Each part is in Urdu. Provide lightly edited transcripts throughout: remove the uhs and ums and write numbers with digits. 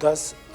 10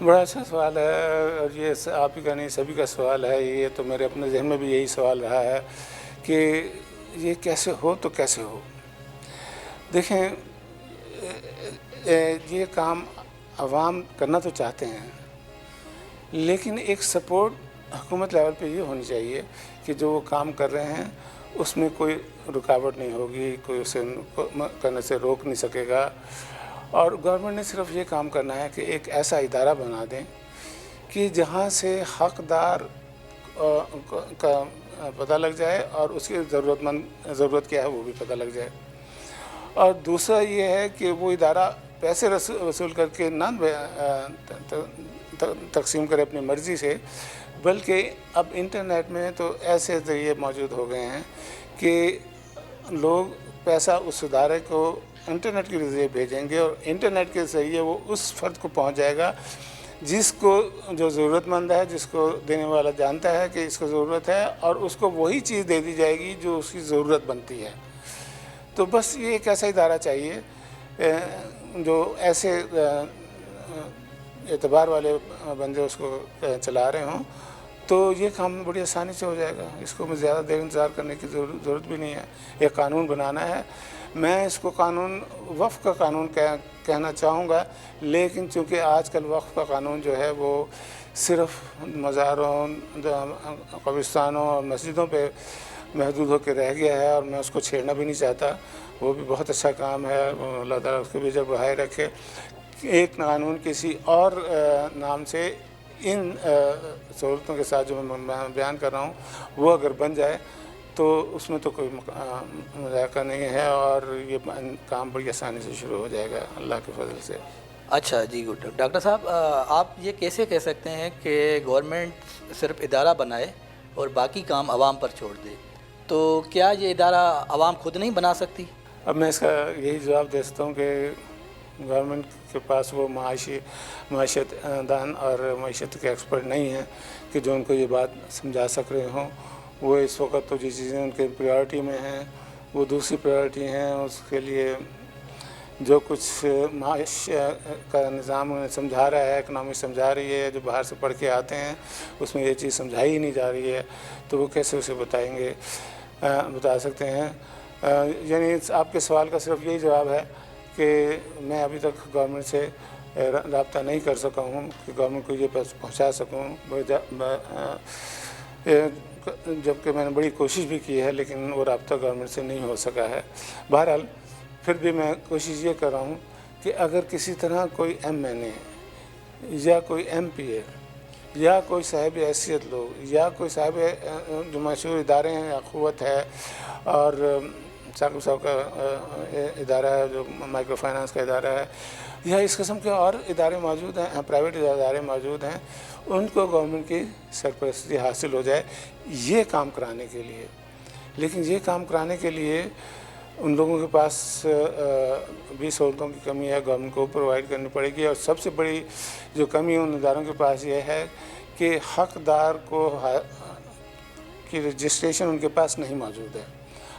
بڑا اچھا سوال ہے، اور یہ آپ ہی کا نہیں سبھی کا سوال ہے. یہ تو میرے اپنے ذہن میں بھی یہی سوال رہا ہے کہ یہ کیسے ہو تو کیسے ہو. دیکھیں، یہ کام عوام کرنا تو چاہتے ہیں، لیکن ایک سپورٹ حکومت لیول پہ یہ ہونی چاہیے کہ جو وہ کام کر رہے ہیں اس میں کوئی رکاوٹ نہیں ہوگی، کوئی اسے کرنے سے روک نہیں سکے گا. اور گورنمنٹ نے صرف یہ کام کرنا ہے کہ ایک ایسا ادارہ بنا دیں کہ جہاں سے حقدار کا پتہ لگ جائے اور اس کی ضرورت کیا ہے وہ بھی پتہ لگ جائے. اور دوسرا یہ ہے کہ وہ ادارہ پیسے وصول کر کے نہ تقسیم کرے اپنی مرضی سے، بلکہ اب انٹرنیٹ میں تو ایسے ذریعے موجود ہو گئے ہیں کہ لوگ پیسہ اس ادارے کو انٹرنیٹ کے ذریعے بھیجیں گے، اور انٹرنیٹ کے ذریعے وہ اس فرد کو پہنچ جائے گا جس کو جو ضرورت مند ہے، جس کو دینے والا جانتا ہے کہ اس کو ضرورت ہے، اور اس کو وہی چیز دے دی جائے گی جو اس کی ضرورت بنتی ہے. تو بس یہ ایک ایسا ادارہ چاہیے جو ایسے اعتبار والے بندے اس کو چلا رہے ہوں، تو یہ کام بڑی آسانی سے ہو جائے گا. اس کو میں زیادہ دیر انتظار کرنے کی ضرورت بھی نہیں ہے. ایک قانون بنانا ہے. میں اس کو وقف کا قانون کہنا چاہوں گا، لیکن چونکہ آج کل وقف کا قانون جو ہے وہ صرف مزاروں، قبرستانوں اور مسجدوں پہ محدود ہو کے رہ گیا ہے، اور میں اس کو چھیڑنا بھی نہیں چاہتا. وہ بھی بہت اچھا کام ہے، اللہ تعالیٰ اس کو بھی جب بڑھائے رکھے. ایک قانون کسی اور نام سے ان سہولتوں کے ساتھ جو میں بیان کر رہا ہوں وہ اگر بن جائے تو اس میں تو کوئی مذاکرہ نہیں ہے، اور یہ کام بڑی آسانی سے شروع ہو جائے گا اللہ کے فضل سے. اچھا جی، گڈ. ڈاکٹر صاحب، آپ یہ کیسے کہہ سکتے ہیں کہ گورنمنٹ صرف ادارہ بنائے اور باقی کام عوام پر چھوڑ دے؟ تو کیا یہ ادارہ عوام خود نہیں بنا سکتی؟ اب میں اس کا یہی جواب دے سکتا ہوں کہ گورنمنٹ کے پاس وہ معیشت دان اور معیشت کے ایکسپرٹ نہیں ہیں کہ جو ان کو یہ بات سمجھا سک رہے ہوں. وہ اس وقت تو جس چیزیں ان کے پریورٹی میں ہیں وہ دوسری پریورٹی ہیں. اس کے لیے جو کچھ معاش کا نظام انہیں سمجھا رہا ہے، اکنامی سمجھا رہی ہے، جو باہر سے پڑھ کے آتے ہیں اس میں یہ چیز سمجھائی ہی نہیں جا رہی ہے، تو وہ کیسے اسے بتا سکتے ہیں. یعنی آپ کے سوال کا صرف یہی جواب ہے کہ میں ابھی تک گورنمنٹ سے رابطہ نہیں کر سکا ہوں کہ گورنمنٹ کو یہ پہنچا سکوں، جبکہ میں نے بڑی کوشش بھی کی ہے، لیکن وہ رابطہ گورنمنٹ سے نہیں ہو سکا ہے. بہرحال پھر بھی میں کوشش یہ کر رہا ہوں کہ اگر کسی طرح کوئی MNA یا کوئی MP یا کوئی صاحب حیثیت لوگ یا کوئی صاحب جو مشہور ادارے ہیں، اخوت ہے اور ثاقب صاحب کا ادارہ ہے جو مائکرو فائنانس کا ادارہ ہے، یا اس قسم کے اور ادارے موجود ہیں، پرائیویٹ ادارے موجود ہیں، ان کو گورنمنٹ کی سرپرستی حاصل ہو جائے یہ کام کرانے کے لیے. لیکن یہ کام کرانے کے لیے ان لوگوں کے پاس بھی سہولتوں کی کمی ہے، گورنمنٹ کو پرووائڈ کرنی پڑے گی. اور سب سے بڑی جو کمی ان اداروں کے پاس یہ ہے کہ حقدار کی رجسٹریشن ان کے پاس نہیں موجود ہے.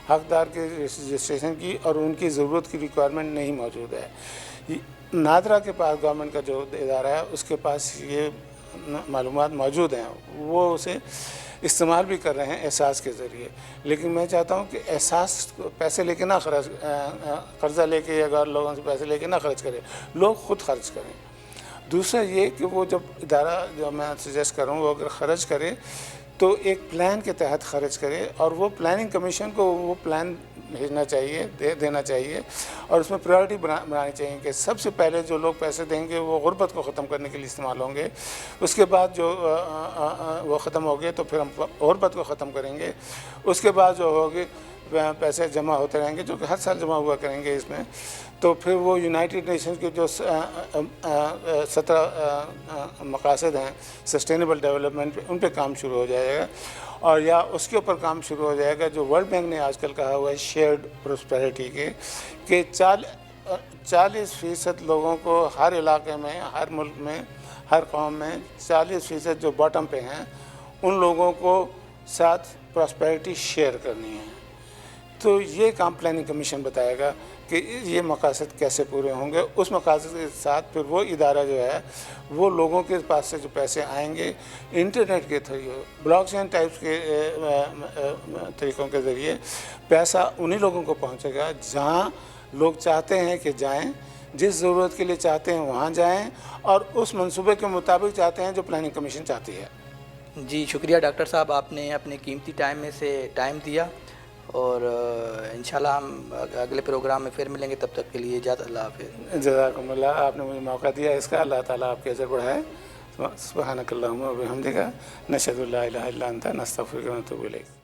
حقدار کے رجسٹریشن کی اور ان کی ضرورت کی ریکوائرمنٹ نہیں موجود ہے. نادرا کے پاس گورنمنٹ کا جو ادارہ ہے اس کے پاس یہ معلومات موجود ہیں، وہ اسے استعمال بھی کر رہے ہیں احساس کے ذریعے. لیکن میں چاہتا ہوں کہ احساس پیسے لے کے نہ قرضہ لے کے یا لوگوں سے پیسے لے کے نہ خرچ کرے، لوگ خود خرچ کریں. دوسرا یہ کہ وہ جب ادارہ جو میں سجیسٹ کر رہا ہوں وہ اگر خرچ کرے تو ایک پلان کے تحت خرچ کرے، اور وہ پلاننگ کمیشن کو وہ پلان بھیجنا چاہیے، دینا چاہیے، اور اس میں پرائورٹی بنانی چاہیے کہ سب سے پہلے جو لوگ پیسے دیں گے وہ غربت کو ختم کرنے کے لیے استعمال ہوں گے. اس کے بعد جو وہ ختم ہو گئے تو پھر ہم غربت کو ختم کریں گے. اس کے بعد جو ہوگی پیسے جمع ہوتے رہیں گے جو کہ ہر سال جمع ہوا کریں گے اس میں، تو پھر وہ یونائٹڈ نیشنز کے جو 17 مقاصد ہیں سسٹینیبل ڈیولپمنٹ پہ، ان پہ کام شروع ہو جائے گا. اور یا اس کے اوپر کام شروع ہو جائے گا جو ورلڈ بینک نے آج کل کہا ہوا ہے شیئرڈ پروسپیرٹی کے، کہ 40% لوگوں کو ہر علاقے میں، ہر ملک میں، ہر قوم میں 40% جو باٹم پہ ہیں ان لوگوں کو ساتھ پراسپیرٹی شیئر کرنی ہے. تو یہ کام پلاننگ کمیشن بتائے گا کہ یہ مقاصد کیسے پورے ہوں گے. اس مقاصد کے ساتھ پھر وہ ادارہ جو ہے وہ لوگوں کے پاس سے جو پیسے آئیں گے انٹرنیٹ کے تھرو بلاک چین ٹائپس کے طریقوں کے ذریعے پیسہ انہی لوگوں کو پہنچے گا جہاں لوگ چاہتے ہیں کہ جائیں, جس ضرورت کے لیے چاہتے ہیں وہاں جائیں, اور اس منصوبے کے مطابق چاہتے ہیں جو پلاننگ کمیشن چاہتی ہے. جی شکریہ ڈاکٹر صاحب, آپ نے اپنے قیمتی ٹائم میں سے ٹائم دیا, اور انشاءاللہ ہم اگلے پروگرام میں پھر ملیں گے. تب تک کے لیے اجازت, اللہ حافظ. جزاکم اللہ, آپ نے مجھے موقع دیا اس کا, اللہ تعالیٰ آپ کے اجر بڑھائے. سبحانک اللہم و بحمدک نشہد ان لا الہ الا انت نستغفرک و نتوب الیک.